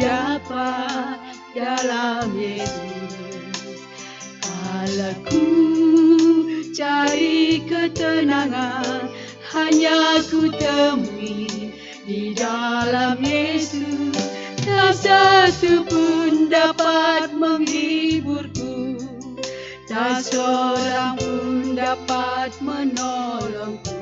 dapat dalam Yesus. Kalau ku cari ketenangan, hanya ku temui di dalam Yesus. Tak satu pun dapat menghiburku, tak seorang pun dapat menolongku.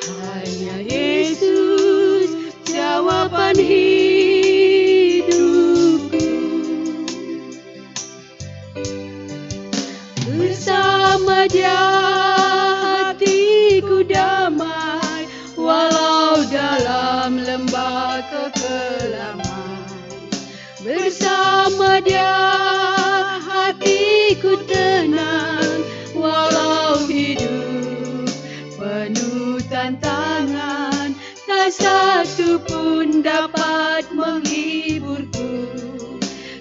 Hanya Yesus jawaban hidupku. Bersama Dia hatiku damai, walau dalam lembah kekelaman. Bersama Dia hatiku tenang, walau hidup penuh tantangan. Tak satu pun dapat menghiburku,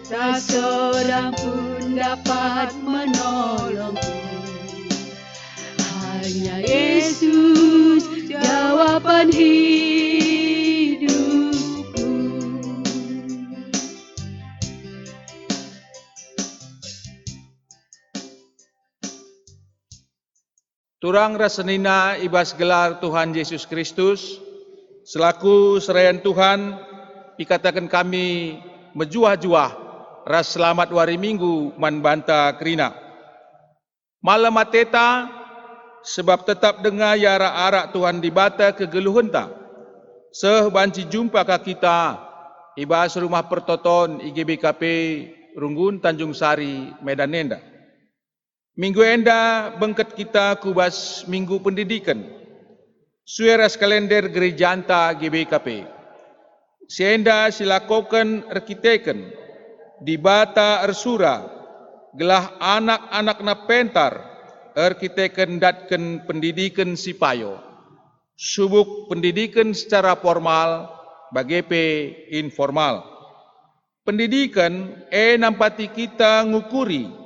tak seorang pun dapat menolongku. Hanya Yesus jawaban hidupku. Turang rasenina ibas gelar Tuhan Yesus Kristus, selaku serayan Tuhan, dikatakan kami mejuah-juah ras selamat wari minggu man banta kerina. Malam mateta, sebab tetap dengar ya arak Tuhan dibata kegeluhenta. Seh banci jumpa ka kita, ibas rumah pertoton IGBKP Runggun Tanjung Sari Medan Nenda. Minggu enda bengket kita kubas minggu pendidikan. Sueras kalender gereja anta GBKP. Sienda silakokan arkiteken di bata ersura gelah anak-anak na pentar arkiteken datken pendidikan sipayo. Subuk pendidikan secara formal bagepe informal. Pendidikan nampati kita ngukuri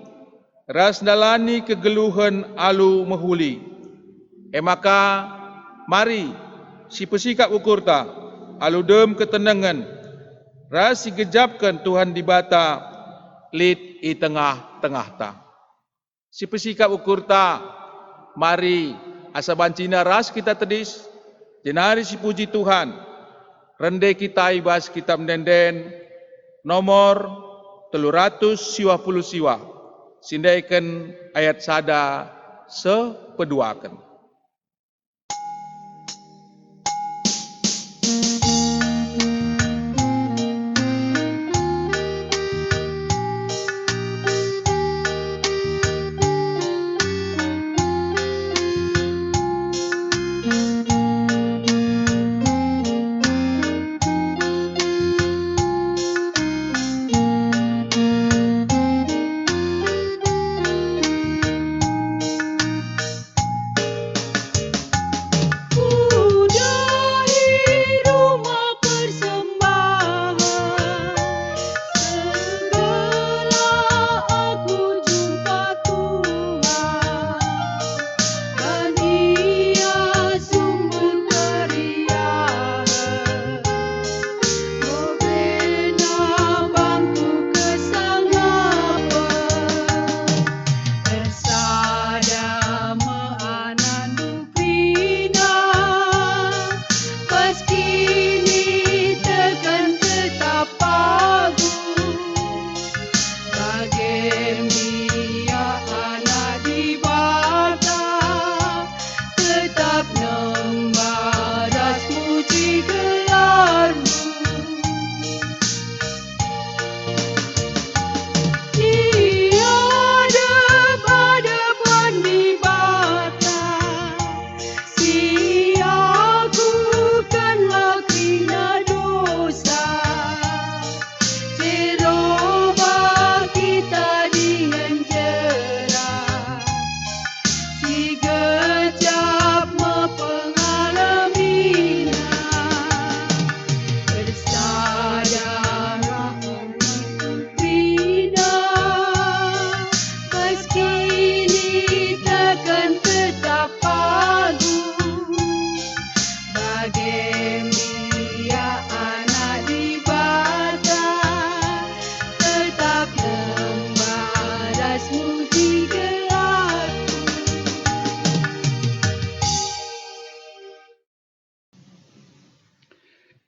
ras dalani kegeluhan alu mehuli. Maka mari si pesikap ukurta alu dem ketenangan ras si gejapkan Tuhan dibata lid i tengah-tengah ta. Si pesikap ukurta mari asa bancina ras kita tedis jenari si puji Tuhan rende kita ibas kitab denden nomor 300 siwa puluh siwa. Sindaikan ayat sada sepeduakan.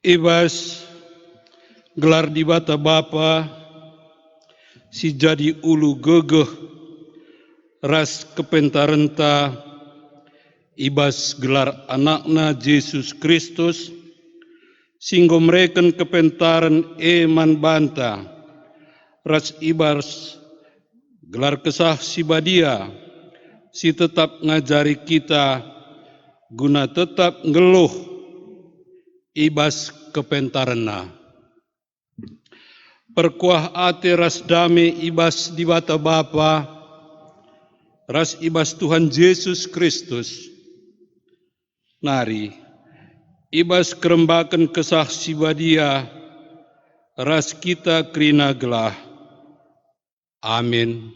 Ibas gelar di bata Bapa si jadi ulu gegeh ras kepentarenta ibas gelar anakna Yesus Kristus singgo mereken kepentaran eman banta ras ibas gelar kesah si badia si tetap ngajari kita guna tetap ngeluh ibas kepentarana. Perkuah ate ras dame ibas di bata Bapa, ras ibas Tuhan Yesus Kristus. Nari, ibas kerembakan kesah si badia, ras kita kerina gelah. Amin.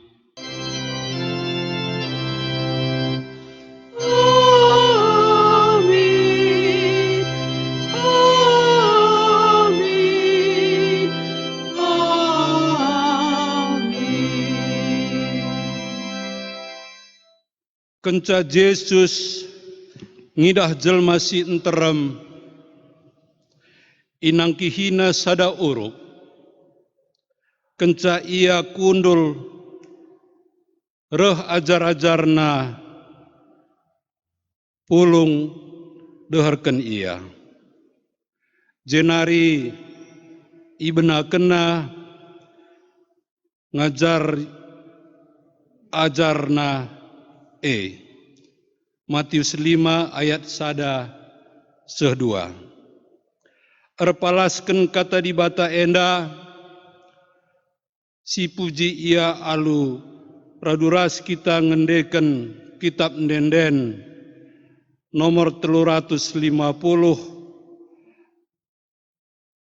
Amin. Amin. Amin. Kenca Yesus ngidah jelma si enterem, inang kihina sada uruk, kenca ia kundul reh ajar-ajarna pulung deharkan ia. Jenari ibna kena ngajar ajarna Matius 5 ayat 1-2. Erpalasken kata di bata enda si puji ia alu praduras kita ngendeken kitab ndenden nomor 350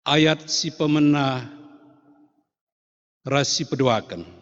ayat si pemena rasi peduakan.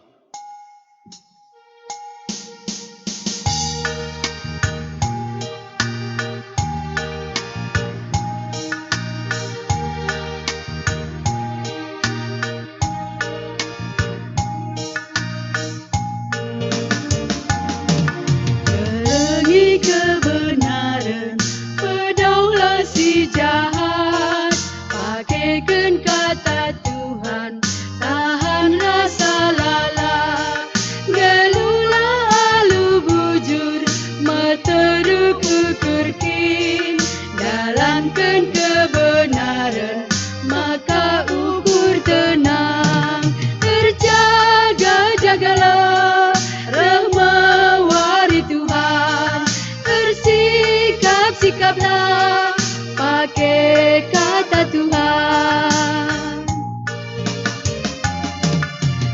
Terangi kebenaran, pedaulah si jahat. Pakaikan kata Tuhan, tahan rasa lalat. Gelulah alu bujur, meteruk ukurkin. Dalamkan kebenaran, maka ukur tenang. Terjaga-jagalah rahmawari Tuhan. Bersikap-sikaplah pakai kata Tuhan.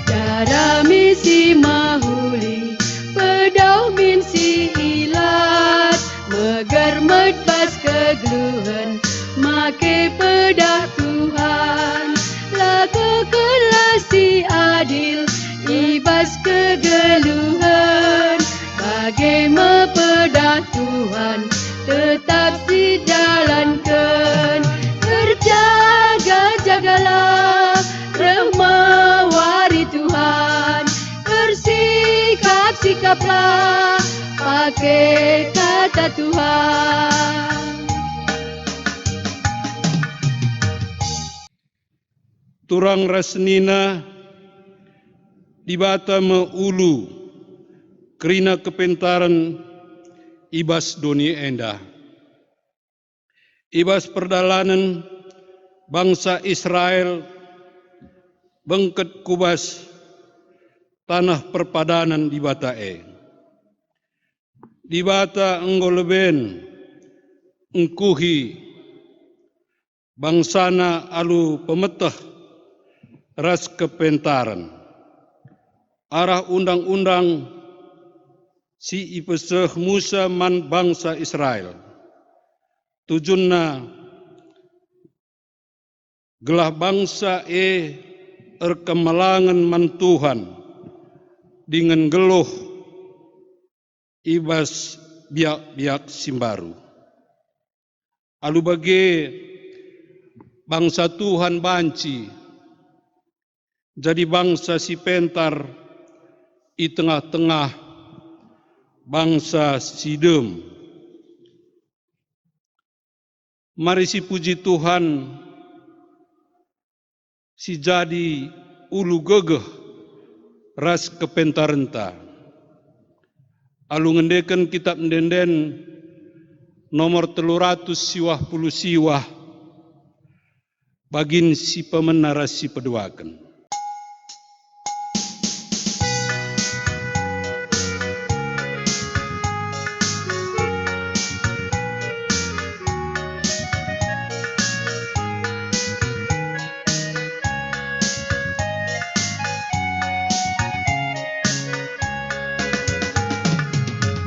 Cara misi mahuli, pedau minsi ilat. Megar medbas kegluhan, make pedah Tuhan. Lakukanlah si adil, ibas kegeluhan. Bagai mepedah Tuhan, tetap si jalankan. Terjaga-jagalah rahmawari Tuhan. Bersikap-sikaplah pakai kata Tuhan. Turang rasnina di bata meulu kerina kepentaran ibas dunia endah. Ibas perdalanan bangsa Israel bengket kubas tanah perpadanan di bata Di bata enggoleben engkuhi bangsana alu pemetah ras kepentaran. Arah undang-undang si ipeseh Musa man bangsa Israel. Tujunna gelah bangsa erkemalangan man Tuhan dengan geluh ibas biak-biak simbaru. Alu bagi bangsa Tuhan banci jadi bangsa si pentar di tengah-tengah bangsa Sidom. Mari si puji Tuhan si jadi ulu gegeh ras kepentarenta. Alu ngendeken kitab ndenden nomor 300 siwah puluh siwah bagin si pemenarasi peduaken.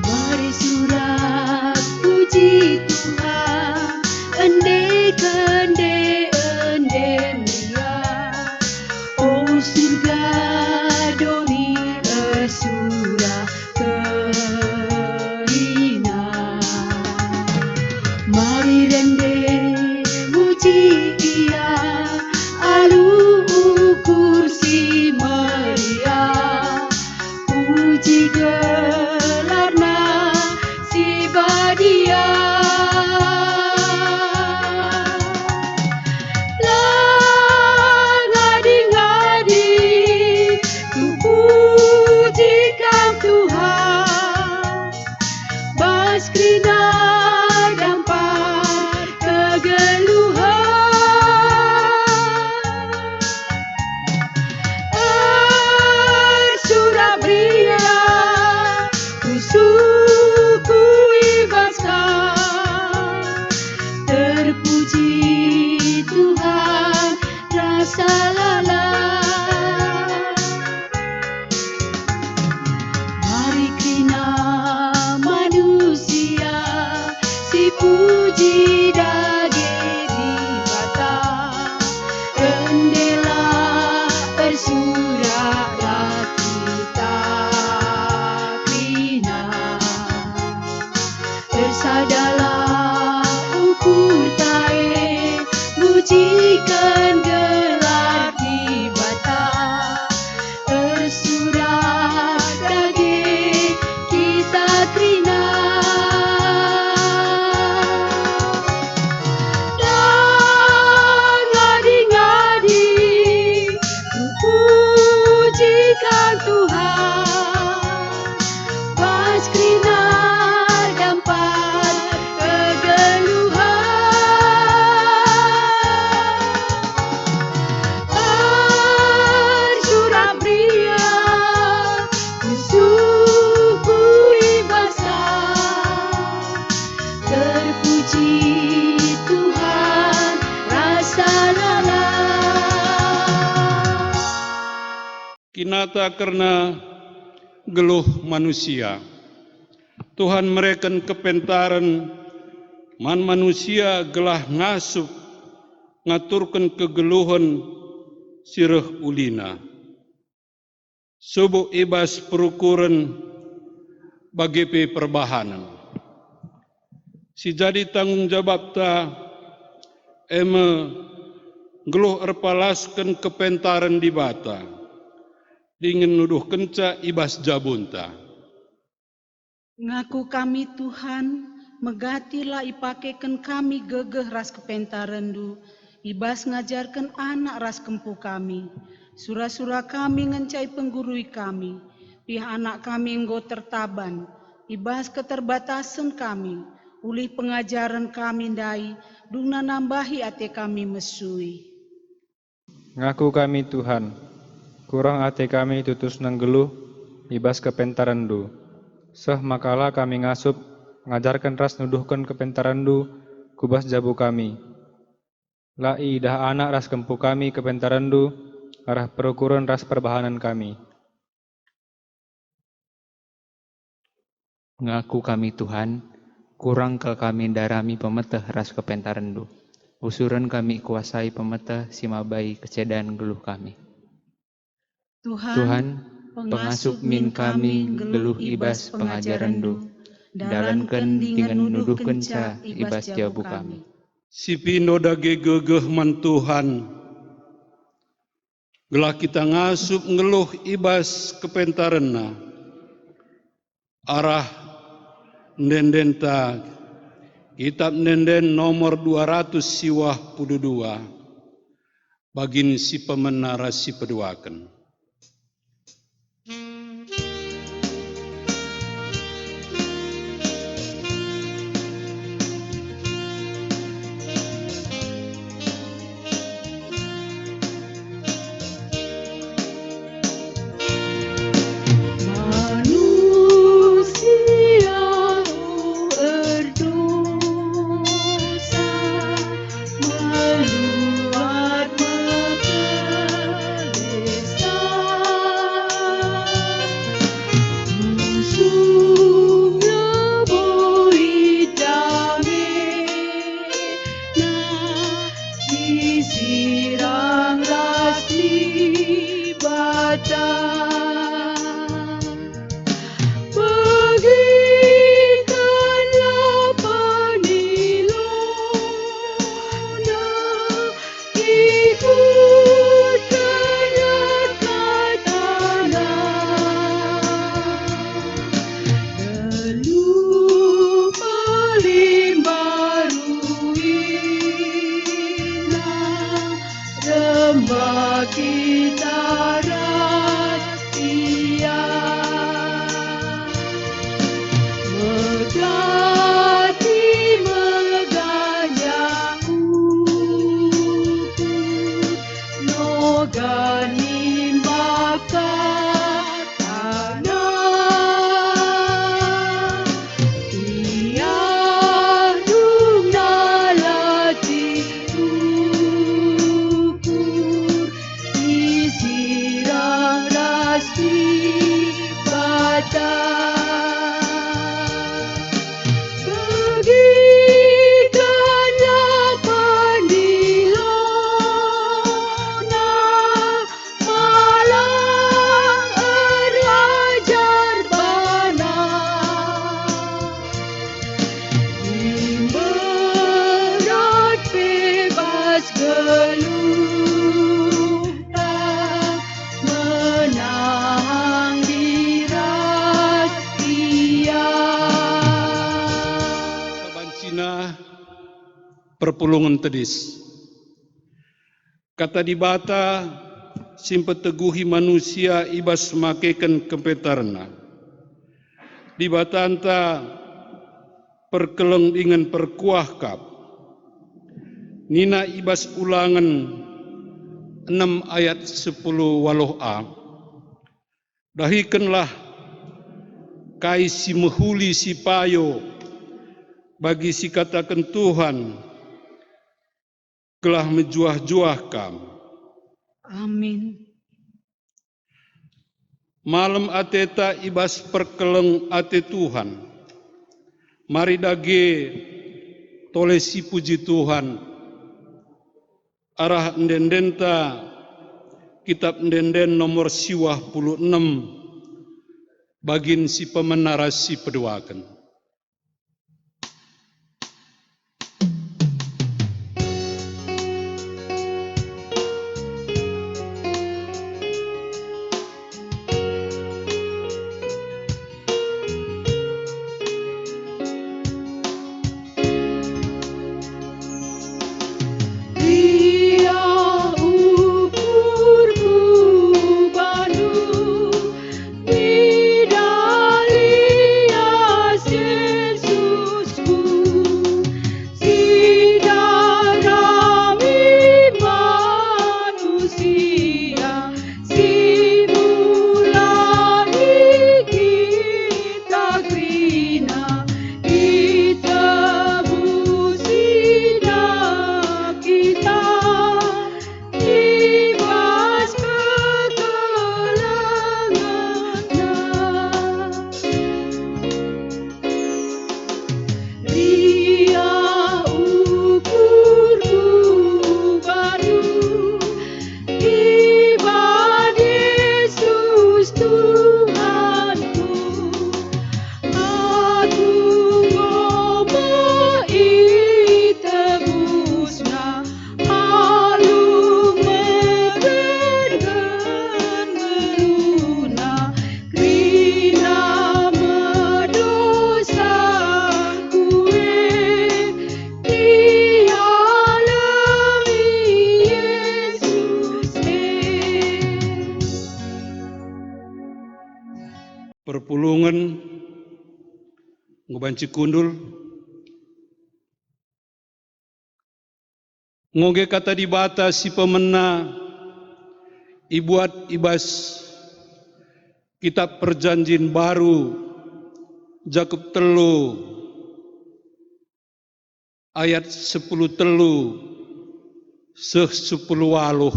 Mari surat puji Tuhan, ende kende ende mia. Oh surga doni surah kerina. Mari rende muji Ia, alu kursi Maria. Puji gelarna si badia. Ngadi-ngadi ku pujikan Tuhan, baskrina dampar kegeluhan. Surabria suku bangsa, terpuji Tuhan rasa lala. Mari krina manusia si puji dage di bata, rendela bersuratlah kita krina. Bersadalah ukur tae, mujikan gelar di bata, tersurat dage kita krina. Dan ngadi-ngadi ku pujikan Tuhan, baskrina dampar kegeluhan. Surabria suku bangsa, terpuji Tuhan rasa lala. Kinata karena geluh manusia, Tuhan mereken kepentaran man manusia gelah ngasup ngaturkan kegeluhan sireh ulina. Subuh ibas perukuran bagi perbahanan. Si jadi tanggung jawab ta eme geluh erpalaskan kepentaran di bata, dingin nuduh kenca ibas jabunta. Ngaku kami Tuhan, megatilah ipakekan kami gegeh ras kepentarendu, ibas ngajarkan anak ras kempu kami. Surah-surah kami ngencai penggurui kami, pihak anak kami enggo tertaban, ibas keterbatasan kami, ulih pengajaran kami dai, dungna nambahi ate kami mesui. Ngaku kami Tuhan, kurang ate kami tutus nanggeluh, ibas kepentarandu. Seh makalah kami ngasup, ngajarkan ras nuduhkan kepentarandu, kubas jabu kami. Lai dah anak ras kempu kami kepentarandu, arah perukuran ras perbahanan kami. Ngaku kami Tuhan, kurang ke kami darami pemeteh ras kepentarandu. Usuran kami kuasai pemeteh simabai kecedaan geluh kami. Tuhan, pengasup min kami geluh ibas pengajarandu, dalankan dengan nuduh kenca ibas jabu kami. Si pindo dage gegeh man Tuhan, gelah kita ngasup ngeluh ibas kepentaranna, arah ndendenta kitab ndenden nomor 200 siwah 22 bagin si pemenara si peduaken. Manusia berdosa meluat mempelesa, musuhnya boi damena disirang rasmi batang. Bagikanlah panilona, ikutkanlah katana. Belum paling baru inang rembak kita rahasia. Megati meganya ukur, nogani maka tanah. Tiadung nalati ukur, disirang rasmi batang. Bagikanlah pandilona, malang erajar bana. Berat bebas gelumbang, menang di rahasia. Sabancina perpulungan tedis. Kata dibata simpet teguhi manusia ibas makeken kepetarna. Dibatanta perkeleng dengan perkuah kap. Nina ibas ulangan 6 ayat 10 waloh a. Dahikanlah kai si mehuli si payo bagi si katakan Tuhan telah menjuah-juah kam. Amin. Malam ateta ibas perkeleng ate Tuhan. Mari dage tole si puji Tuhan. Arah ndendenta kitab ndenden nomor 26 bagin si pemenara si peduaken. Dia ukurku banu, bidali ngobanci kundul, ngoge kata dibata si pemena ibuat ibas kitab perjanjian baru Jakub telu ayat 10 telu seh 10 waluh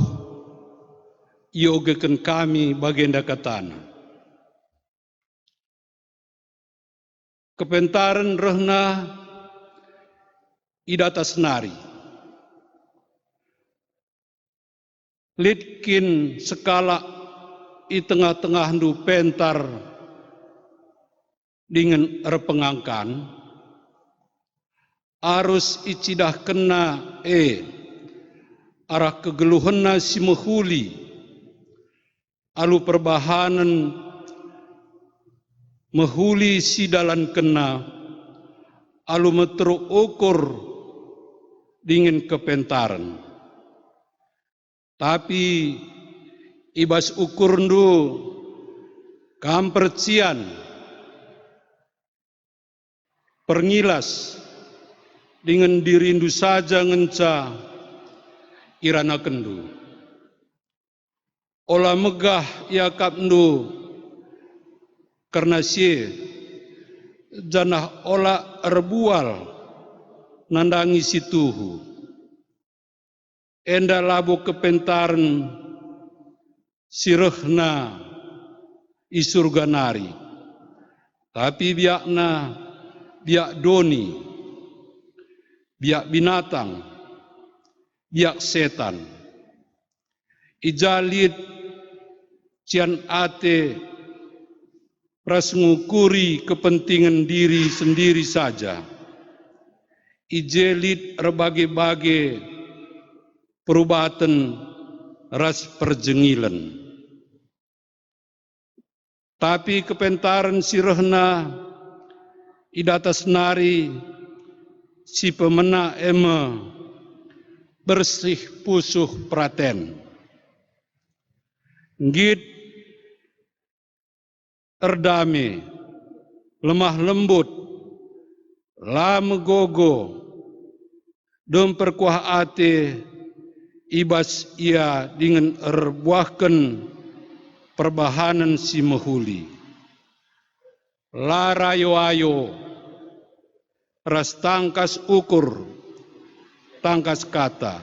iogekan kami bagenda katana. Kepentaran rehna idata senari. Litkin sekala i tengah-tengah ndu pentar dengan repengangkan arus icidah kena arah kegeluhena si mehuli alu perbahanan mehuli si dalan kena alu metru ukur dengan kepentaran. Tapi ibas ukur ndu kampercian perngilas dengan dirindu saja ngenca irana kendu. Olah megah yakap ndu karena sie janah olah erbual nandangi si tuhu. Enda labu kepentaran sirehna i surga nari. Tapi biakna biak doni, biak binatang, biak setan. Ijalit cian ate pras ngukuri kepentingan diri sendiri saja. Ijelit berbagai-bagai perubatan ras perjengilan. Tapi kepentaran sirehna idata senari si pemena ema bersih pusuh praten. Ngit erdame lemah lembut lamegogo dom perkuah ate ibas ia dengan erbuahkan perbahanan si mehuli. Larayo-ayo ras tangkas ukur, tangkas kata.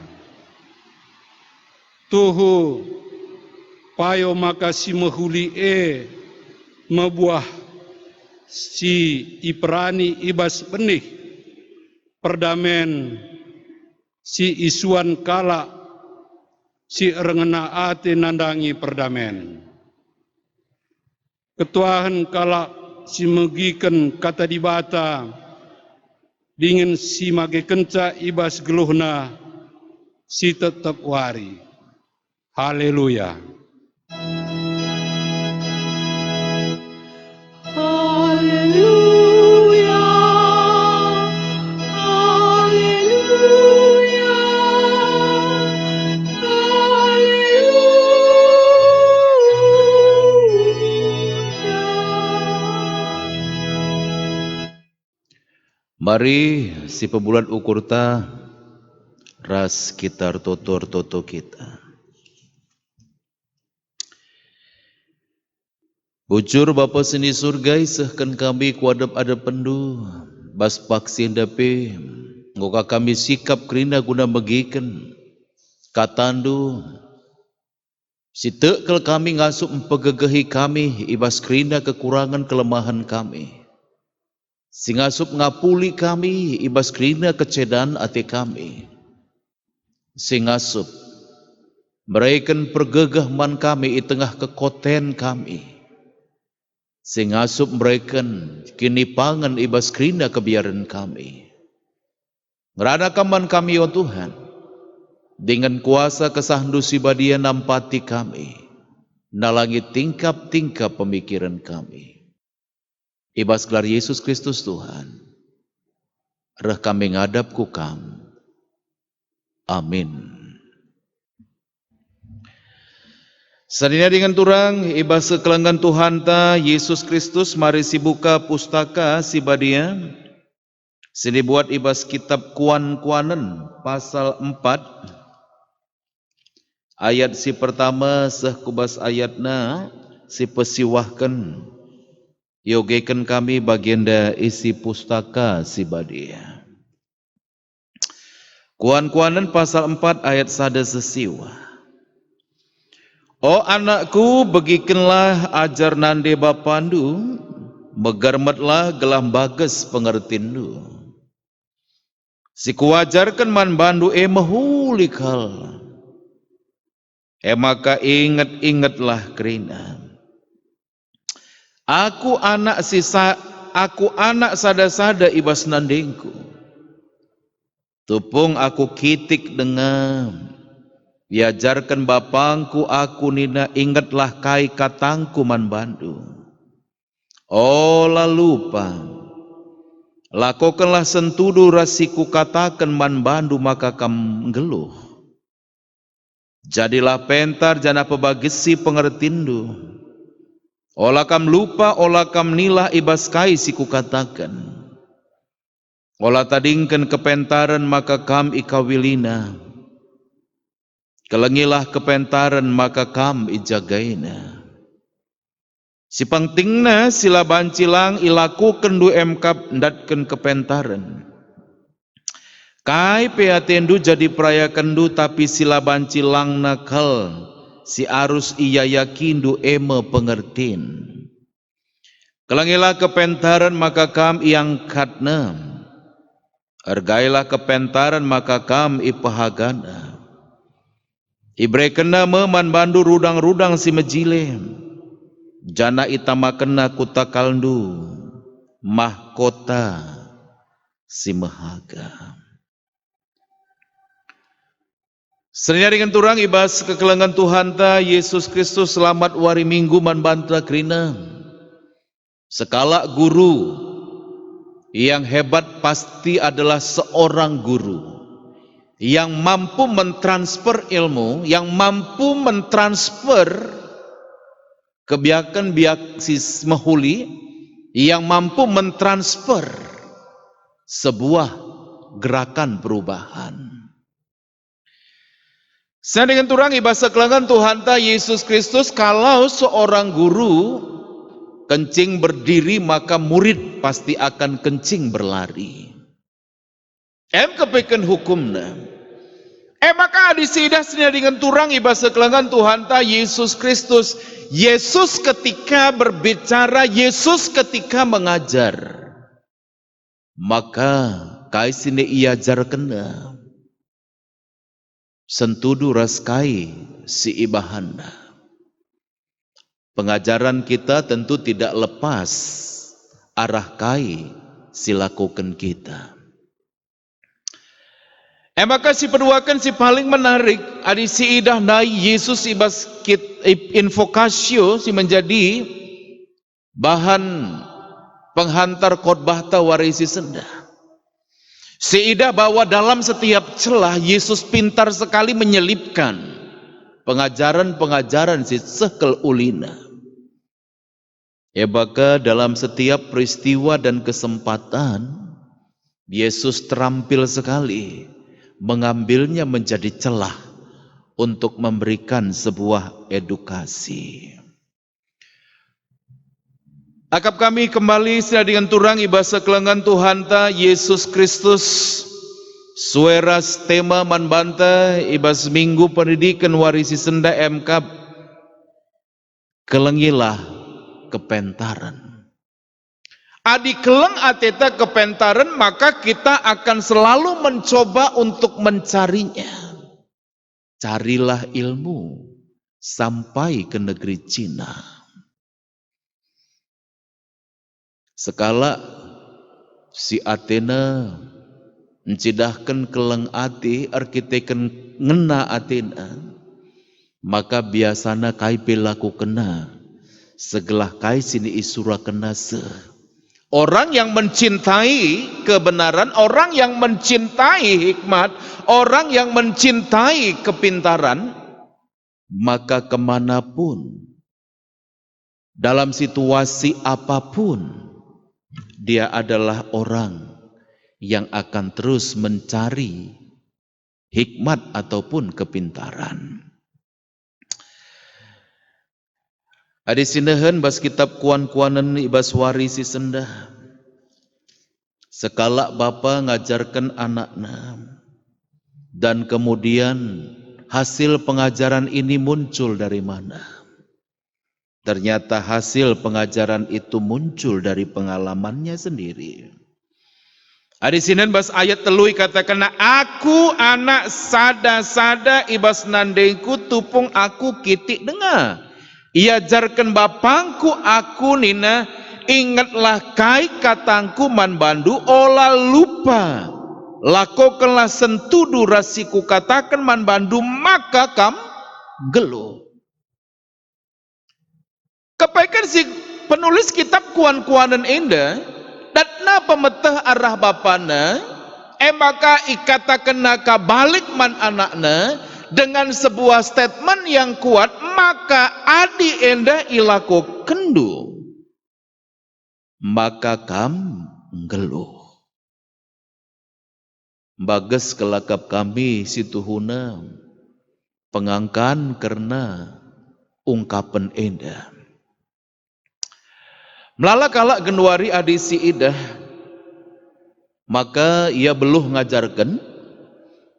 Tuhu payo maka si mehuli mebuah si iprani ibas benih perdamen si isuan kala si rengena ate nandangi perdamen. Ketuahan kala si megiken kata dibata dingin si mage kenca ibas geluhna si tetap wari. Haleluya. Haleluya, haleluya, haleluya. Mari si pebulan ukur ta ras kitar tutur toto kita. Bujur Bapa seni surga isahkan kami kuadap ada pendu bas paksin dape ngoka kami sikap kerina guna megiken katandu si tekel kami ngasup empegegehi kami ibas kerina kekurangan kelemahan kami si ngasup ngapuli kami ibas kerina kecedan ati kami si ngasup meraikan pergegah man kami i tengah kekoten kami sing asup mereken kini pangan ibas kerina kebiaran kami. Ngerana kaman kami ya Tuhan, dengan kuasa kesahdu sibadia nampati kami, nalangi tingkap-tingkap pemikiran kami. Ibas gelar Yesus Kristus Tuhan, reh kami ngadap ku kam. Amin. Sadina dengan turang ibas sekelanggan Tuhan ta Yesus Kristus mari si buka pustaka si badia. Sini buat ibas kitab Kuan-Kuanen pasal 4 ayat si pertama seh kubas ayatna si pesiwahkan yogekan kami bagianda isi pustaka si badia. Kuan-Kuanen pasal 4 ayat sada sesiwa. O anakku, begikenlah ajar nande bapandu, megarmetlah gelam bages pengertindu. Si kuajarkan man bandu mehulik hal. Maka ingat-ingatlah kerina. Aku anak sada-sada ibas nandengku. Tupung aku kitik dengan diajarkan bapangku aku nina ingatlah kai katangku man bandu. Ola lupa. Lakukanlah sentudu rasiku katakan man bandu maka kam geluh. Jadilah pentar jana pebagesi pengertindu. Ola kam lupa ola kam nilah ibas kai siku katakan. Ola tadingkan kepentaran maka kam ikawilina. Kelengilah kepentaran maka kam ijagaina. Si pangtingna sila bancilang ilaku kendu emkap ndatken kepentaran. Kai peatendu jadi peraya kendu tapi sila bancilang nakal si arus iya yakindu pengertin. Kelengilah kepentaran maka kam iangkatna. Hargailah kepentaran maka kam ipahagana. Ibrekena meman bandu rudang-rudang si mejile. Jana itamakena kutakaldu mahkota si mahaga. Sernya dengan turang ibas kekelangan Tuhan ta Yesus Kristus selamat wari minggu man banta krina. Sekala guru yang hebat pasti adalah seorang guru. Yang mampu mentransfer ilmu, yang mampu mentransfer kebiakan biaksis mahuli, yang mampu mentransfer sebuah gerakan perubahan. Saya dengan turang ibasa kelangan Tuhan ta Yesus Kristus, kalau seorang guru kencing berdiri maka murid pasti akan kencing berlari. Kepekan hukumna. Maka adisidah senia dengan turang ibasa kelangan Tuhan ta Yesus Kristus. Yesus ketika berbicara, Yesus ketika mengajar. Maka kai sini iajar kena. Sentudu raskai si ibahanda. Pengajaran kita tentu tidak lepas arah kai si lakukan kita. Maka si peduakan si paling menarik adi si idah nai Yesus ibas kit invokasio si menjadi bahan penghantar khotbah ta warisi senda. Si idah bahwa dalam setiap celah Yesus pintar sekali menyelipkan pengajaran-pengajaran si sekel ulina. Maka dalam setiap peristiwa dan kesempatan Yesus terampil sekali mengambilnya menjadi celah untuk memberikan sebuah edukasi. Akap kami kembali sedia dengan turang ibasa kelangan Tuhan ta Yesus Kristus sueras tema man banta ibas minggu pendidikan warisi senda MK kelengilah kepentaran. Adi keleng ateta kepentaran maka kita akan selalu mencoba untuk mencarinya. Carilah ilmu sampai ke negeri Cina. Sekala si Athena mencidahkan keleng ati arkiteken ngena Athena, maka biasana kai pelaku kena segelah kai sini isura kena se. Orang yang mencintai kebenaran, orang yang mencintai hikmat, orang yang mencintai kepintaran, maka kemanapun, dalam situasi apapun, dia adalah orang yang akan terus mencari hikmat ataupun kepintaran. Adi sinehen bas kitab kuan-kuanen ibas warisi sendah. Sekala bapa ngajarkan anaknya, dan kemudian hasil pengajaran ini muncul dari mana? Ternyata hasil pengajaran itu muncul dari pengalamannya sendiri. Adi sinen bas ayat telui katakan, aku anak sada-sada ibas nandengku tupung aku kitik dengar. Iajarkan bapangku aku nina, ingatlah kai katangku man bandu olah lupa. Lakukanlah sentudu rasiku katakan man bandu maka kam geluh. Kepaikan si penulis kitab kuan-kuanan indah, datna pemetah arah bapana, maka ikatakan naka balik man anakna, dengan sebuah statement yang kuat, maka adi enda ilaku kendu, maka kam geluh. Bagas kelakap kami situhuna pengangkan karena ungkapan enda. Melala kalak genwari adi si idah, maka ia beluh ngajarkan,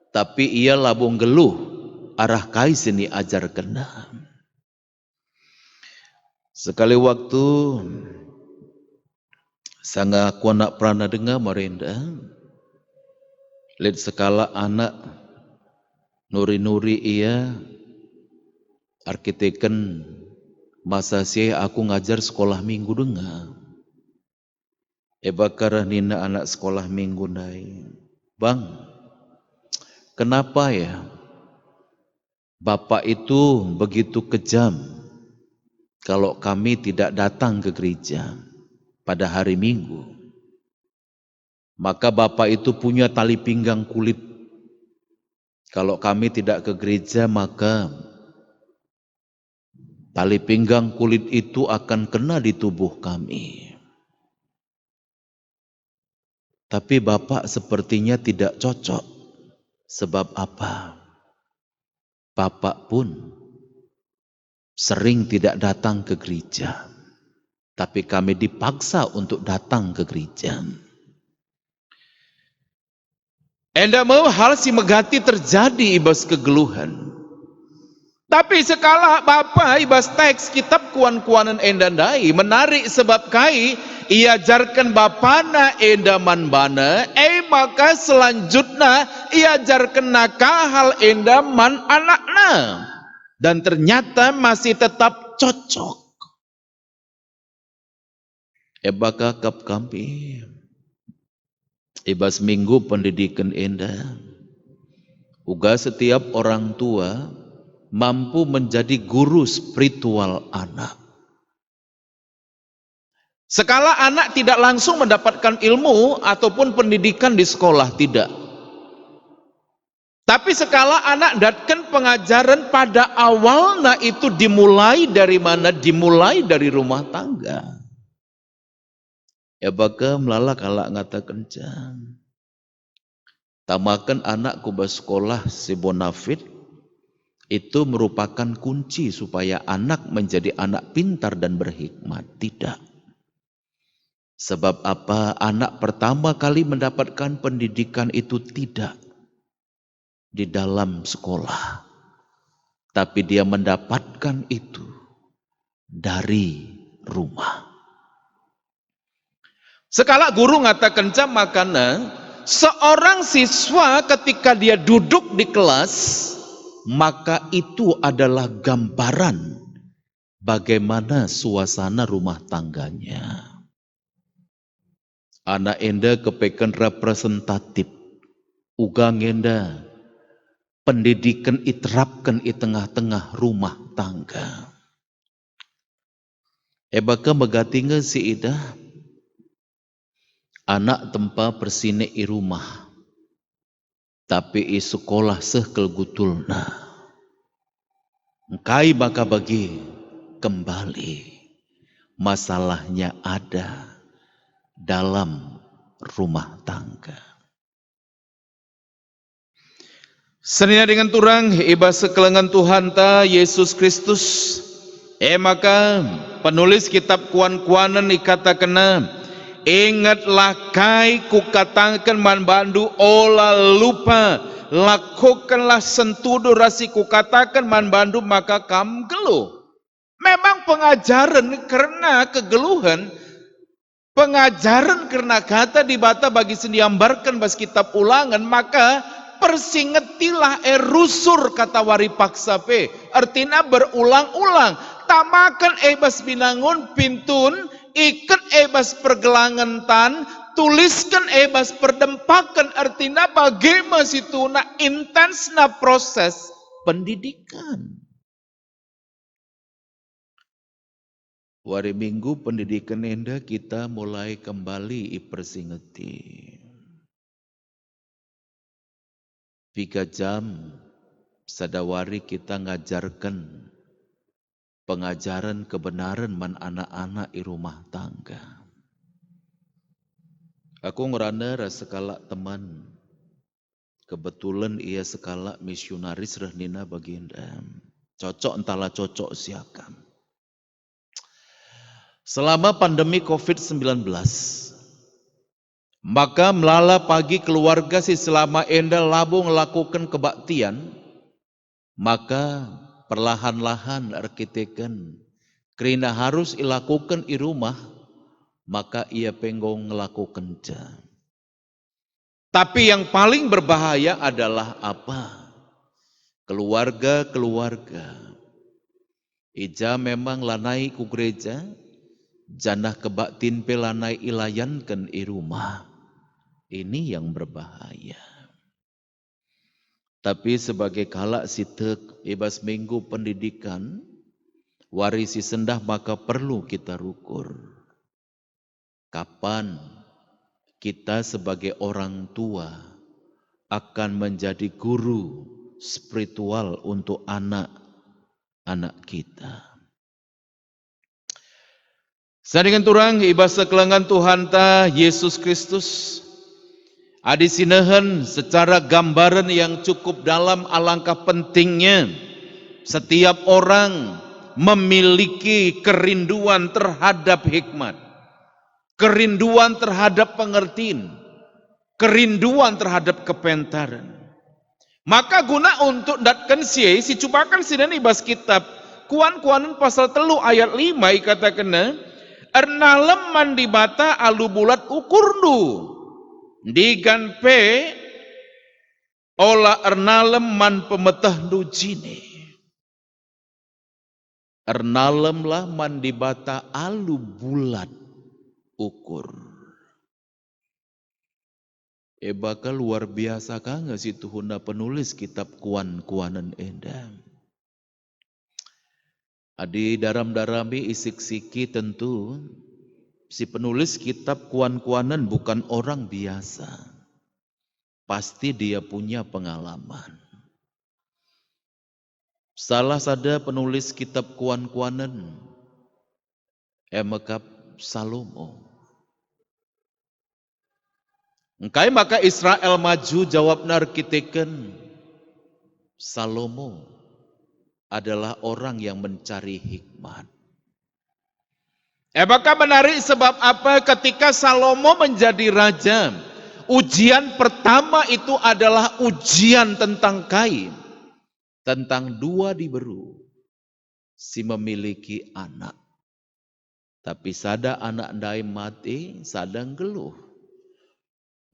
tapi ia labung geluh arah kai sini ajar kena. Sekali waktu sanga aku nak pernah dengar merenda lihat sekala anak nuri-nuri ia arkiteken masa sih aku ngajar sekolah minggu dengar. Bakar nina anak sekolah minggu nai. Bang, kenapa ya? Bapak itu begitu kejam kalau kami tidak datang ke gereja pada hari Minggu. Maka Bapak itu punya tali pinggang kulit. Kalau kami tidak ke gereja maka tali pinggang kulit itu akan kena di tubuh kami. Tapi Bapak sepertinya tidak cocok. Sebab apa? Bapak pun sering tidak datang ke gereja, tapi kami dipaksa untuk datang ke gereja. Enda mau hal si megati terjadi ibas kegeluhan. Tapi sekala bapa ibas teks kitab kuan-kuanan endandai menarik sebab kai iajarkan bapana endaman bana maka selanjutnya iajarkan nakahal endaman anakna dan ternyata masih tetap cocok. Baka kap kami ibas minggu pendidikan endah uga setiap orang tua mampu menjadi guru spiritual anak. Sekala anak tidak langsung mendapatkan ilmu ataupun pendidikan di sekolah, tidak. Tapi sekala anak datkan pengajaran pada awalnya itu dimulai dari mana? Dimulai dari rumah tangga. Baka melala kalak ngata kencang. Tamakan anak kubas sekolah si bonafit itu merupakan kunci supaya anak menjadi anak pintar dan berhikmat. Tidak. Sebab apa? Anak pertama kali mendapatkan pendidikan itu tidak di dalam sekolah. Tapi dia mendapatkan itu dari rumah. Sekala guru ngatakan makana seorang siswa ketika dia duduk di kelas, maka itu adalah gambaran bagaimana suasana rumah tangganya. Anak enda kepekan representatif, ugang enda pendidikan iterapkan di tengah-tengah rumah tangga. Baka megatinga si idah anak tempa persine i rumah, tapi i sekolah sehkel gutulna. Engkai maka bagi kembali. Masalahnya ada dalam rumah tangga. Senina dengan turang iba sekelengan Tuhan ta Yesus Kristus. Maka penulis kitab kuan-kuanan dikatakan, ingatlah kai kukatakan man bandu olah lupa, lakukanlah sentudo rasi kukatakan man bandu maka kam geluh. Memang pengajaran karena kegeluhan, pengajaran karena kata dibata bagi sendiambarkan bas kitab ulangan, maka persingetilah rusur kata wari paksa pe. Artinya berulang-ulang. Tamakan bas binangun pintun, ikat bas pergelangan tan, tuliskan bas perdempakan. Artinya bagaimana situ na intens na proses pendidikan. Wari minggu pendidikan enda kita mulai kembali ipersingeti. 3 jam sadawari kita ngajarkan pengajaran kebenaran man anak-anak di rumah tangga. Aku ngerana sekala teman, kebetulan ia sekala misionaris rehnina baginda. Cocok entahlah cocok siakam. Selama pandemi COVID-19, maka melala pagi keluarga si selama enda labu melakukan kebaktian, maka perlahan-lahan arkiteken kerana harus dilakukan di rumah, maka ia penggong melakukan ja. Tapi yang paling berbahaya adalah apa? Keluarga-keluarga. Ija memang lanai ku gereja, janah kebaktin pelanai ilayankan di rumah. Ini yang berbahaya. Tapi sebagai kalak sitek ibas minggu pendidikan, warisi sendah maka perlu kita rukur. Kapan kita sebagai orang tua akan menjadi guru spiritual untuk anak-anak kita. Sadingan turang ibas sekelengan Tuhan ta Yesus Kristus. Adi sinahan secara gambaran yang cukup dalam alangkah pentingnya setiap orang memiliki kerinduan terhadap hikmat, kerinduan terhadap pengertian, kerinduan terhadap kepentaran. Maka guna untuk datkan si cubakan sidan ibas kitab kuan-kuanan pasal 3 ayat 5 katakan ernalem mandi bata alu bulat ukurdu digan pe ola ernalem man pemetah dujine. Ernalem lah mandi bata alu bulat ukur. Bakal luar biasa kang situ huna penulis kitab kuan-kuanan enda. Adi daram-darami isik-siki tentu si penulis kitab kuan-kuanan bukan orang biasa. Pasti dia punya pengalaman. Salah sada penulis kitab kuan-kuanan Emekap Salomo. Engkai maka Israel maju jawab narkiteken Salomo adalah orang yang mencari hikmat. Maka menarik sebab apa? Ketika Salomo menjadi raja, ujian pertama itu adalah ujian tentang Kain. Tentang 2 diberu. Si memiliki anak. Tapi sada anak ndai mati, sadang geluh.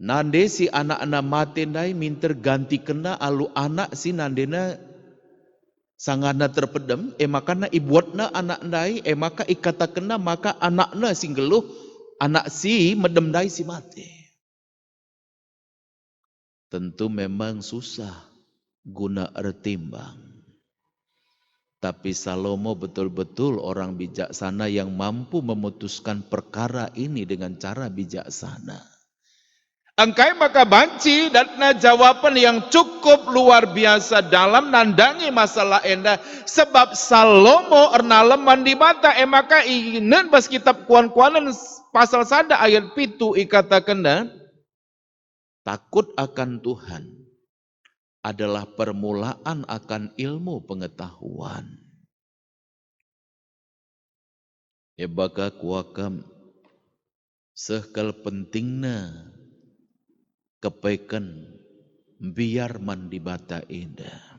Nande si anak-anak mati ndai minter ganti kena alu anak si nandena sangana terpedem, makana ibuatna anak ndai, maka ikata kena maka anakna sing geluh, anak si medem ndai si mati. Tentu memang susah guna ertimbang. Tapi Salomo betul-betul orang bijaksana yang mampu memutuskan perkara ini dengan cara bijaksana. Engkai maka banci dan jawaban yang cukup luar biasa dalam nandangi masalah enda. Sebab Salomo ernaleman di mata maka ingin bas kitab kuan-kuanan pasal sada ayat pitu ikatakan takut akan Tuhan adalah permulaan akan ilmu pengetahuan. Baka kuakam sekal pentingna kepaikan biar mandi bata indah.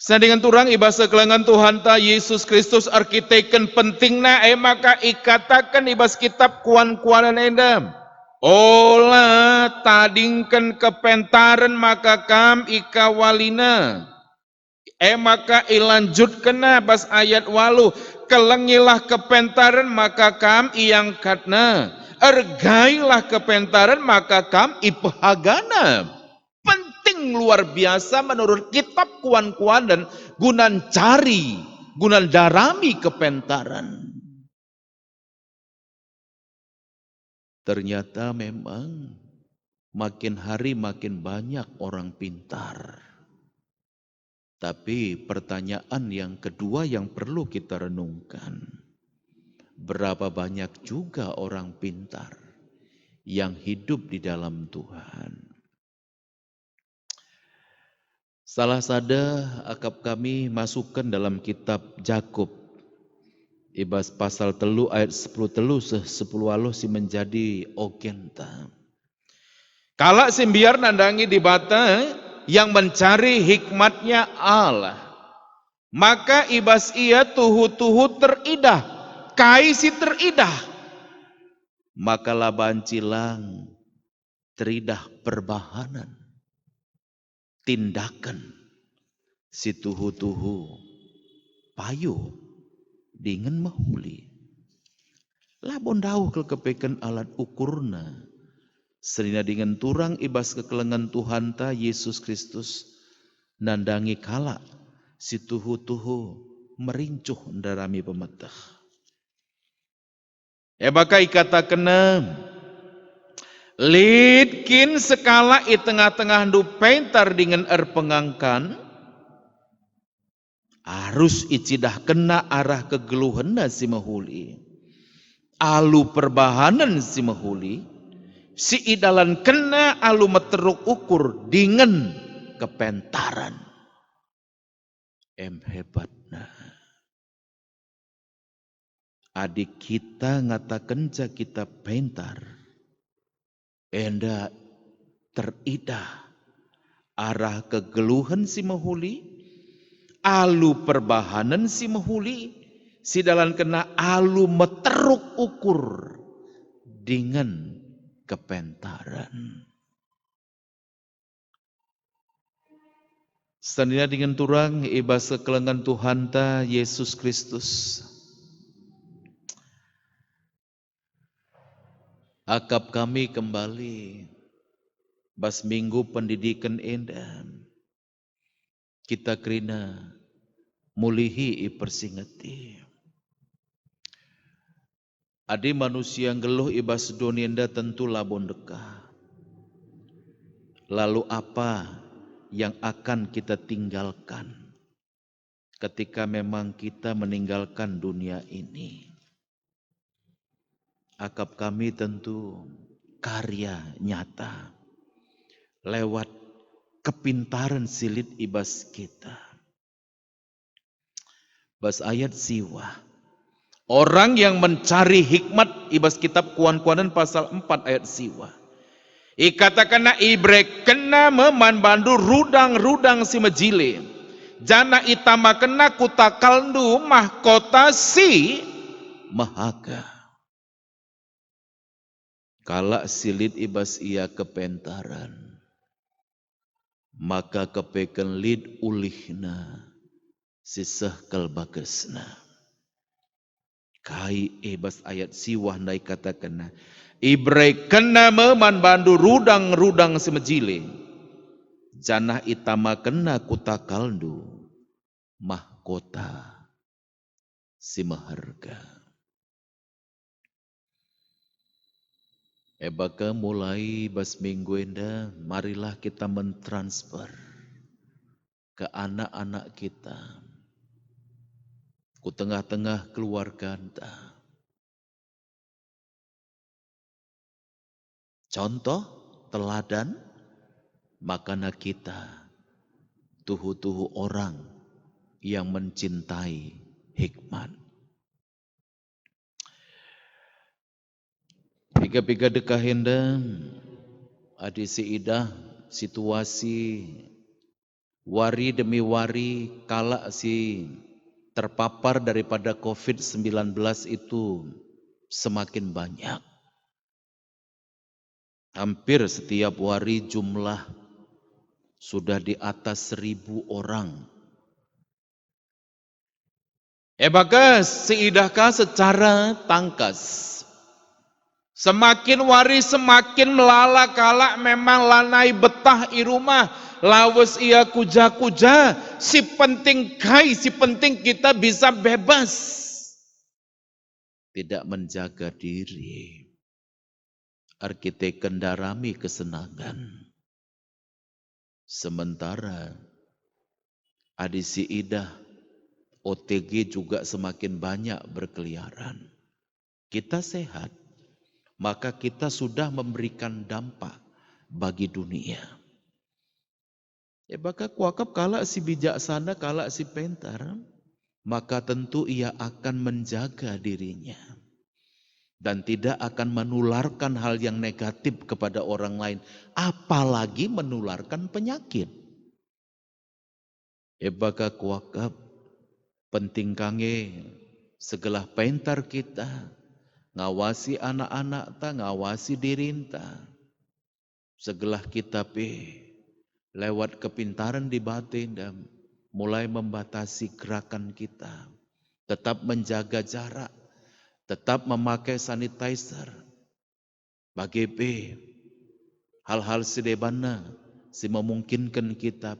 Sandingan turang ibasa kelangan Tuhan ta Yesus Kristus arkiteken pentingna maka ikatakan ibas kitab kuan-kuanan indah. Olah tadingkan kepentaran maka kam ikawalina. Maka ilanjutkan bas ayat 8 kelengilah kepentaran maka kam iangkatna. Ergailah kepentaran maka kam ipahagana. Penting luar biasa menurut kitab kuan-kuan dan gunan cari, gunan darami kepentaran. Ternyata memang makin hari makin banyak orang pintar. Tapi pertanyaan yang kedua yang perlu kita renungkan, berapa banyak juga orang pintar yang hidup di dalam Tuhan? Salah sada akap kami masukkan dalam kitab Jakub, ibas pasal telu ayat 10 telu 10 aloh si menjadi ogenta. Kala simbiar nandangi di bata yang mencari hikmatnya Allah. Maka ibas ia tuhu-tuhu teridah. Kaisi teridah. Maka laban cilang teridah perbahanan. Tindakan si tuhu-tuhu payu dengan mahuli. Labon dauh kekepekan alat ukurna. Serina dengan turang ibas kekelengan Tuhan ta Yesus Kristus nandangi kala si tuhu-tuhu merincuh darami pemetah. Baka ikatakan lidkin sekala i tengah-tengah du pentar dengan pengangkan harus icidah kena arah kegeluhan si mahuli. Alu perbahanan si mahuli. Si idalan kena alu meteruk ukur dengan kepentaran. Hebatna. Adik kita ngatakan kita pentar. Enda teridah arah kegeluhan si mahuli. Alu perbahanan si mahuli. Si dalan kena alu meteruk ukur dengan kepentaran. Sandina dengan turang ibas kekelengan Tuhan ta Yesus Kristus. Akap kami kembali bas minggu pendidikan endah. Kita kerina mulihi ipersingeti. Adi manusia yang geluh ibas donienda tentu labon dekah. Lalu apa yang akan kita tinggalkan ketika memang kita meninggalkan dunia ini? Akap kami tentu karya nyata lewat kepintaran silit ibas kita. Bas ayat siwa. Orang yang mencari hikmat ibas kitab kuan-kuanan pasal 4 ayat siwa. Ikatakanna ibrek kena memanbandu rudang-rudang si mejile. Jana itama kena kutakaldu mahkota si mahaka. Kala silit ibas ia kepentaran. Maka kepeken lid ulihna sisah kalbakesna. Kai ebas ayat siwah nai katakan ibrek kena meman bandu rudang-rudang semejile janah itama kena kutakaldu mahkota si maharga. Ebaka mulai bas minggu enda, marilah kita mentransfer ke anak-anak kita, ku tengah-tengah keluarga anda. Contoh, teladan, makana kita tuhu-tuhu orang yang mencintai hikmat. Piga-piga dekah henda, adi si idah situasi wari demi wari kala si terpapar daripada COVID-19 itu semakin banyak. Hampir setiap hari jumlah sudah di atas 1.000 orang. Maka seidahkah secara tangkas. Semakin wari semakin melala kala memang lanai betah i rumah. Lawas ia kuja-kuja. Si penting kita bisa bebas. Tidak menjaga diri. Arkitek kendarami kesenangan. Sementara adisi idah OTG juga semakin banyak berkeliaran. Kita sehat, maka kita sudah memberikan dampak bagi dunia. Maka kuakap kala si bijaksana, kala si pintar, maka tentu ia akan menjaga dirinya. Dan tidak akan menularkan hal yang negatif kepada orang lain. Apalagi menularkan penyakit. Maka kuakap penting kange segelah pintar kita. Ngawasi anak-anak ta, ngawasi diri ta. Segelah kita lewat kepintaran di batin dan mulai membatasi gerakan kita. Tetap menjaga jarak. Tetap memakai sanitizer. Bagi hal-hal sedebana si memungkinkan kita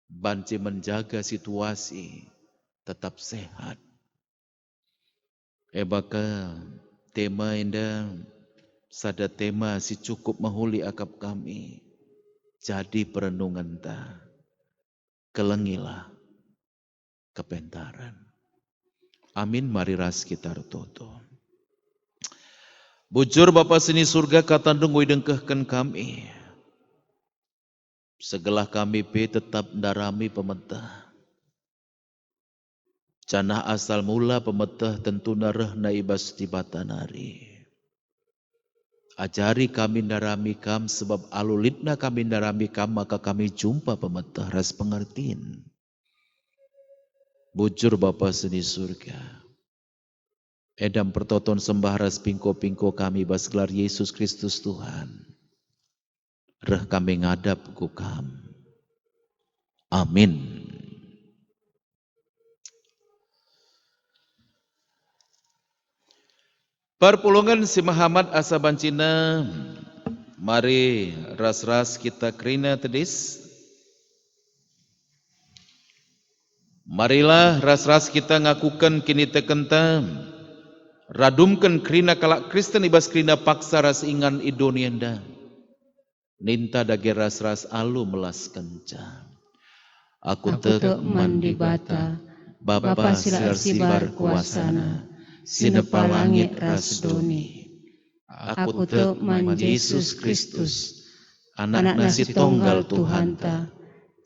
banci menjaga situasi tetap sehat. Baka tema indah sada tema si cukup mahuli akap kami. Jadi perenungan ta. Kelengilah kepentaran. Amin, mari ras kita toto. Bujur Bapa seni surga katandung widengkehken kami. Segelah kami tetap darami pemetah. Canah asal mula pemetah tentu nareh naibas tibatanari. Ajari kami darami kam sebab alulitna kami darami kam maka kami jumpa pemetah ras pengertiin. Bujur Bapa seni surga. Edam pertoton sembah ras pingko-pingko kami bas gelar Yesus Kristus Tuhan. Reh kami ngadap ku kam. Amin. Perpulungan si Muhammad asa bancina. Mari ras-ras kita kerina tedis. Marilah ras-ras kita ngakukan kini tekentam. Radumkan kerina kalak Kristen ibas kerina paksa ras ingan idonienda. Ninta dage ras-ras alu melas kenca. Aku tek mandi bata. Bapa silar sibar kuasana. Sinepa langit ras doni. Aku tek man Yesus Kristus. Anak nasi tonggal Tuhan ta.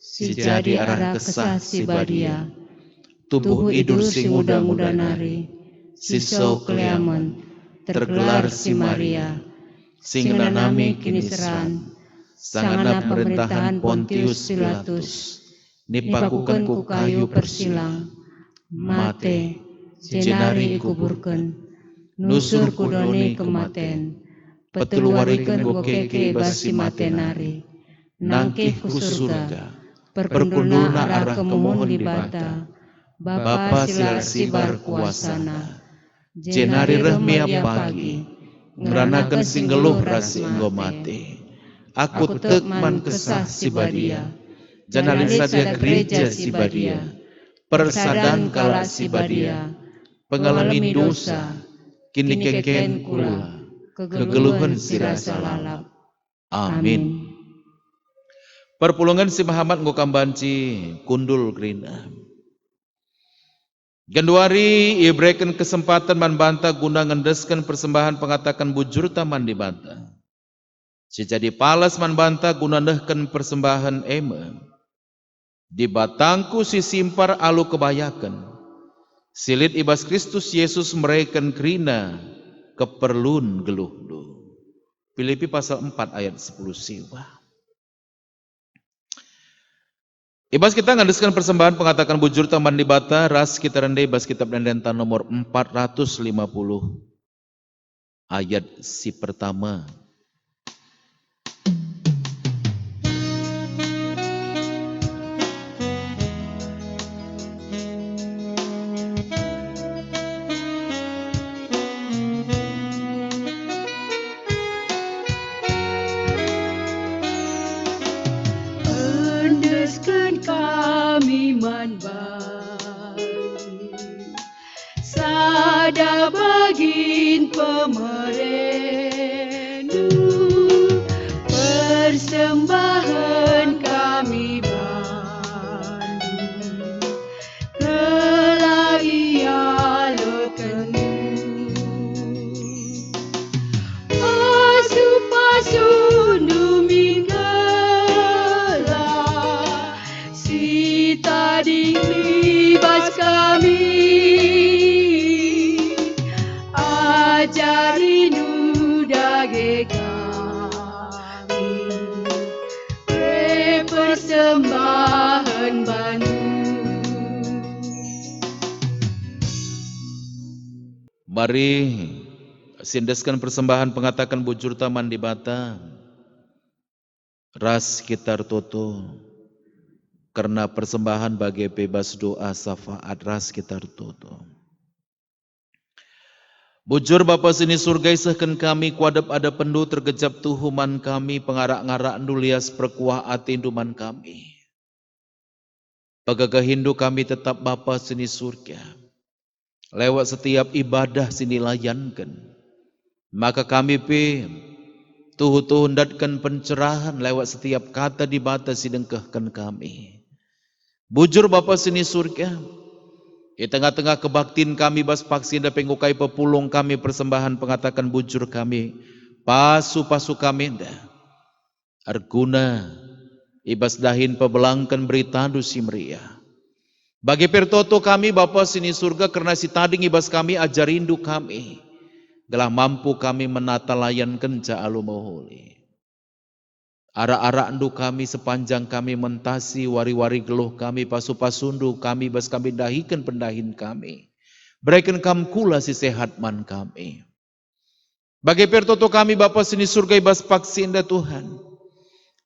Si jadi arah kesah si badia. Tubuh idur si muda-muda nari. Si so keliaman. Tergelar si Maria. Sing nanami kini seran. Sangana pemerintahan Pontius Pilatus. Nipakukan ku kayu persilang. Mate. Jenari kuburkan. Nusur kudoni kematen. Peteluarikan gokeke basi matenari. Nangkih ku surga. Perpendulna arah kemohon di bata. Bapa silar sibar kuasana. Jenari rehmia pagi. Ngeranakan singgeluh rasi enggo mati. Aku tek man kesah si badia. Janalin saja gereja si badia. Persadan kala si badia. Pengalami dosa. Kini keken kula. kegeluhan sirasa lalap. Amin. Perpulungan si Muhammad ngukam banci kundul grina. Genduari ibrekan kesempatan man banta guna ngendeskan persembahan pengatakan bujur taman di banta. Si jadi palas man banta guna nehken persembahan ema. Di batangku si simpar alu kebayakan. Silit ibas Kristus Yesus mereken krina keperlun geluh lu. Filipi pasal 4 ayat 10 siwa. Ibas kita ngandeskan persembahan pengatakan bujur taman di bata ras kita rendai ibas kitab Dendenta nomor 450 ayat si pertama. Endeskan kami man baru, sada bagin pemerendu, persembahan kami bandu, kelah ia lekendu. Pasu-pasu min kelah, si tadi libas kami, ajari nu dage kami, persembahan bandu. Mari sindeskan persembahan pengatakan bujur taman di bata. Ras kitar toto. Karena persembahan bagi bebas doa syafaat ras kitar toto. Bujur Bapa sini surga isahkan kami kuadap ada pendu tergejap tuhuman kami pengarak-ngarak nulias perkuah ati induman kami. Pagagah Hindu kami tetap Bapa sini surga. Lewat setiap ibadah sini layankan. Maka kami tuhu hendatkan pencerahan lewat setiap kata di bata sidengkahkan kami. Bujur Bapa sini surga. Di tengah-tengah kebaktin kami bas paksi da pengukai pepulung kami persembahan pengatakan bujur kami. Pasu-pasu kami dah. Arguna ibas dahin pebelangkan berita dusi meriah. Bagi pertoto kami Bapa sini surga karena si tading ibas kami ajar rindu kami. Gelah mampu kami menata layan kenca alu moholi. Arak-arak endu kami sepanjang kami mentasi wari-wari geluh kami pasu-pasundu kami bas kami dahikan pendahin kami. Berikan kam kula si sehat man kami. Bagi pertoto kami Bapa sini surga ibas paksi indah Tuhan.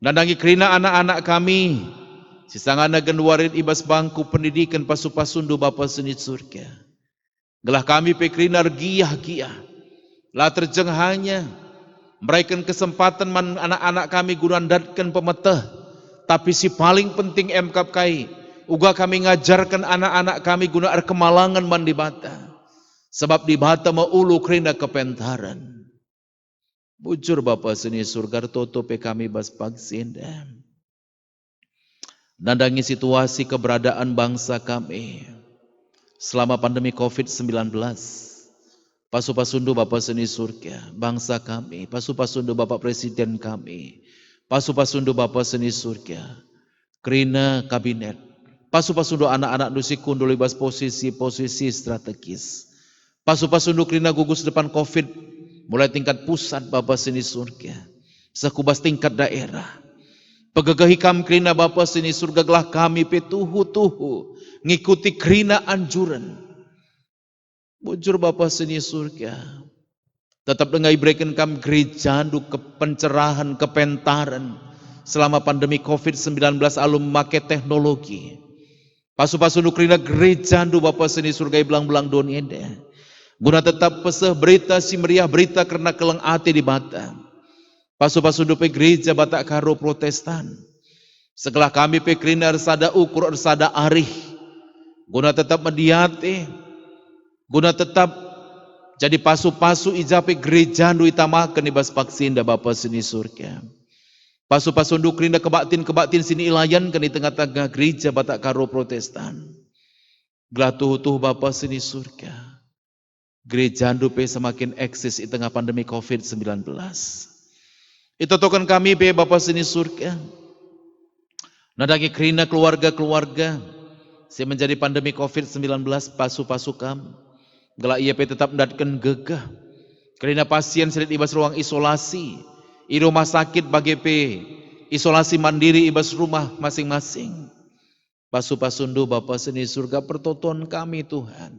Nandangi kerina anak-anak kami. Sisangana genwarit ibas bangku pendidikan pasu-pasundu Bapa seni surga. Gelah kami pekrinar giyah-giyah. Lah terjeng hanya. Meraikan kesempatan man anak-anak kami gurandatkan pemetah. Tapi si paling penting emkap kai. Uga kami ngajarkan anak-anak kami guna kemalangan man di bata. Sebab di bata maulu kerina kepentaran. Bujur Bapa seni surga toto pe kami bas pagsinda. Nandangi situasi keberadaan bangsa kami selama pandemi COVID-19. Pasu-pasundu Bapa seni surga, bangsa kami, pasu-pasundu Bapak Presiden kami, pasu-pasundu Bapa seni surga, kerina kabinet, pasu-pasundu anak-anak dusi kundul ibas posisi-posisi strategis, pasu-pasundu kerina gugus depan COVID, mulai tingkat pusat Bapa seni surga, sekubas tingkat daerah. Pegagahi kami kerina Bapa sini surga gelah kami petuhu-tuhu ngikuti kerina anjuran. Bujur Bapa sini surga. Tetap dengan ibrekan kami gereja ke pencerahan kepentaran selama pandemi COVID-19 alum make teknologi. Pasu-pasu kerina gereja Bapa sini surga belang-belang doniende. Guna tetap pesah berita si meriah berita karena keleng ati di bata. Pasu-pasu pe gereja Batak Karo Protestan. Setelah kami pe krina sada ukur sada arih. Guna tetap mediate. Guna tetap Jadi pasu-pasu ijape gereja ndu itamakan ibas paksinda Bapa sini surga. Pasu-pasu ndu kerinda kebatin sini ilayan kan di tengah-tengah gereja Batak Karo Protestan. Gelatuh-tuh Bapa sini surga. Gereja ndu pe semakin eksis di tengah pandemi COVID-19. Itu token kami pe Bapa sini surga. Nadagi kerinda keluarga-keluarga. Si menjadi pandemi COVID-19 pasu-pasu kam. Gelak ia pe tetap mendatkan gegah. Kerana pasien sedang ibas ruang isolasi. I rumah sakit bagi pe isolasi mandiri ibas rumah masing-masing. Pasu-pasundu Bapa seni surga pertonton kami Tuhan.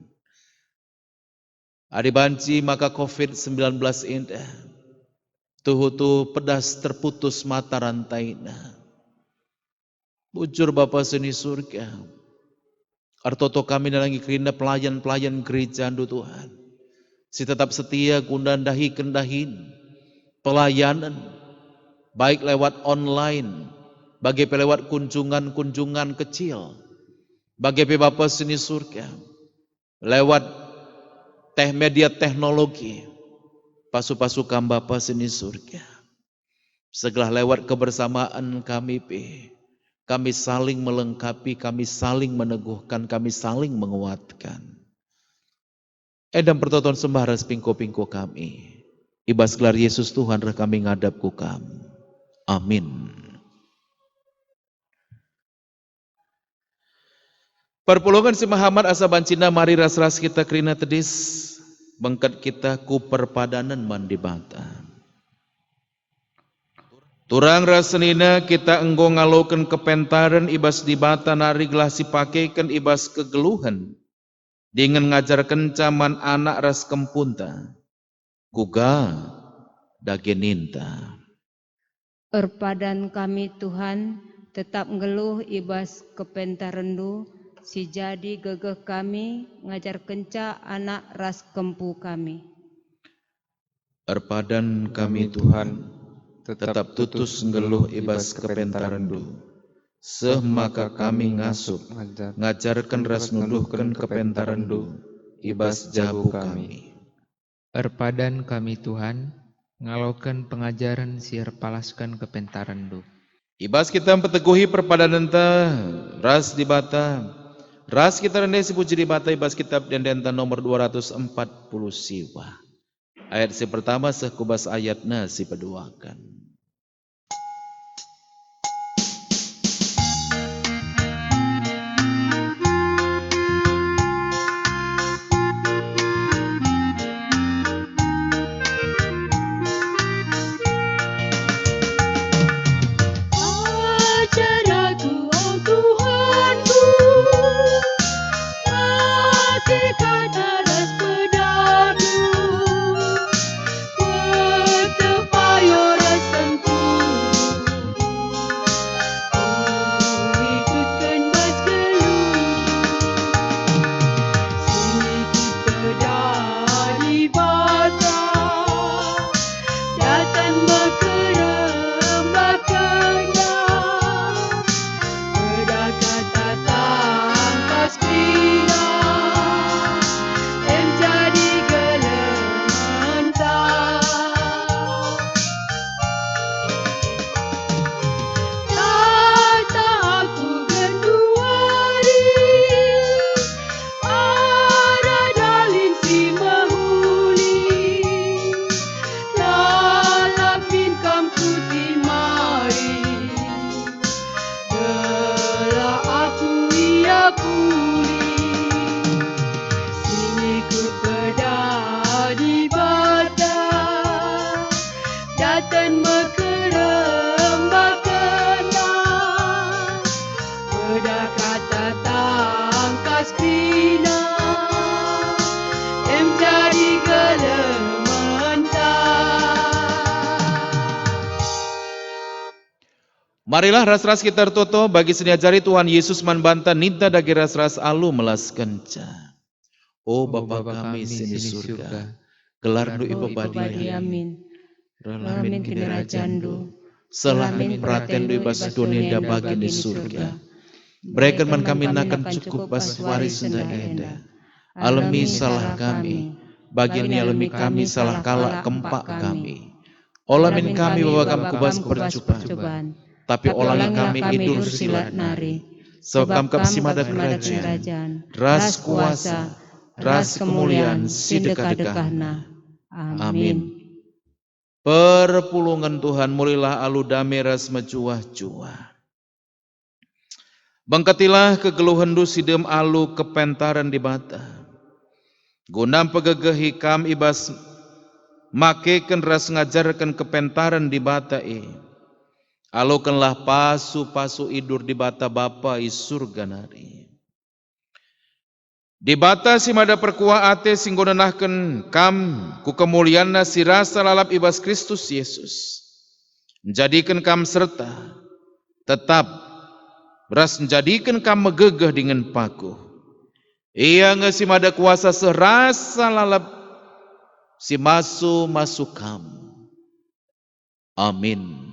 Adi banci maka COVID-19 indah. Tuhu pedas terputus mata rantaina. Bujur Bapa seni surga. Artoto kami nalangi kerina pelayan-pelayan gereja ndu Tuhan. Si tetap setia kundan dahi kendahin. Pelayanan. Baik lewat online. Bagi pelewat kunjungan-kunjungan kecil. Bagi Bapa seni surga. Lewat media teknologi. Pasu-pasukan Bapa seni surga. Segala lewat kebersamaan kami kami saling melengkapi, kami saling meneguhkan, kami saling menguatkan. Edam pertonton sembah ras pingko-pingko kami. Ibas gelar Yesus Tuhan rah kami ngadap ku kam. Amin. Perpulungan si Muhammad asa bancina mari ras-ras kita kerina tedis. Bengkat kita ku perpadanan mandi bata. Turang rasenina kita enggo ngaloken kepentaran ibas di bata nari gelah si pakaikan ibas kegeluhan. Dengan ngajarkan caman anak ras kempunta. Kuga dageninta. Perpadan kami Tuhan tetap ngeluh ibas kepentarendu. Si jadi gegeh kami ngajar kenca anak ras kempu kami. Perpadan kami Tuhan tetap tutus ngeluh ibas kepentarendu. Seh maka kami ngasup ngajarkan ras nuduhkan kepentarendu ibas jabu kami. Perpadan kami Tuhan ngalokan pengajaran siar palaskan kepentarendu. Ibas kita mempeteguhi perpadanan ta ras di bata. Ras kita rendai si puji di bata ibas kitab dendenta nomor 240 siwa. Ayat si pertama sekubas ayatna si peduakan. Ajar aku, oh Tuhanku, matikan aras pedangmu, bertepai oras tentu. Oh, ikutkan bas geluh, sini ku pedah di bata, datang berkerembakannya, pedah kata tangkas pina, menjadi gelementar. Tata aku genduari, ada dalin si mahuli, lalapin kam putih mari, gelah aku ia pulih, sini ku pedah di bata, datang berkerembakana, pedah kata tangkas pina, menjadi gelementar. Marilah ras-ras kita tertutup bagi seniajari Tuhan Yesus manbanta ninta dagi ras-ras alu melas kenca. Oh Bapa kami sini surga, gelar nu ibabadi Amin. Ralamin Kidera jandu. selamin praten du ibas dunia da bagi di surga. Berikan man kami nakan cukup bas waris na enda. Alami salah kami, bagian alami kami salah kala kempak kami. Olamin kami babakam kubas percobaan, tapi olangi kami idur silat nari. Sebab kam kapsimada kerajaan, ras kuasa, ras kemuliaan, sidekah-dekahna. Amin. Perpulungan Tuhan mulilah alu dame ras mecuah-cuah. Bangkatilah kegeluhan du sidem alu kepentaran di bata. Gunam pegegeh hikam ibas makeken ras ngajarkan kepentaran di bata alokanlah pasu-pasu idur di bata bapa i surga nari. Di bata si mada perkuah ate singgonanahken kam ku kemulianna si rasa lalap ibas Kristus Yesus. Menjadikan kam serta tetap ras menjadikan kam megegeh dengan pakuh. Ia si mada kuasa serasa lalap si masuk kamu. Amin.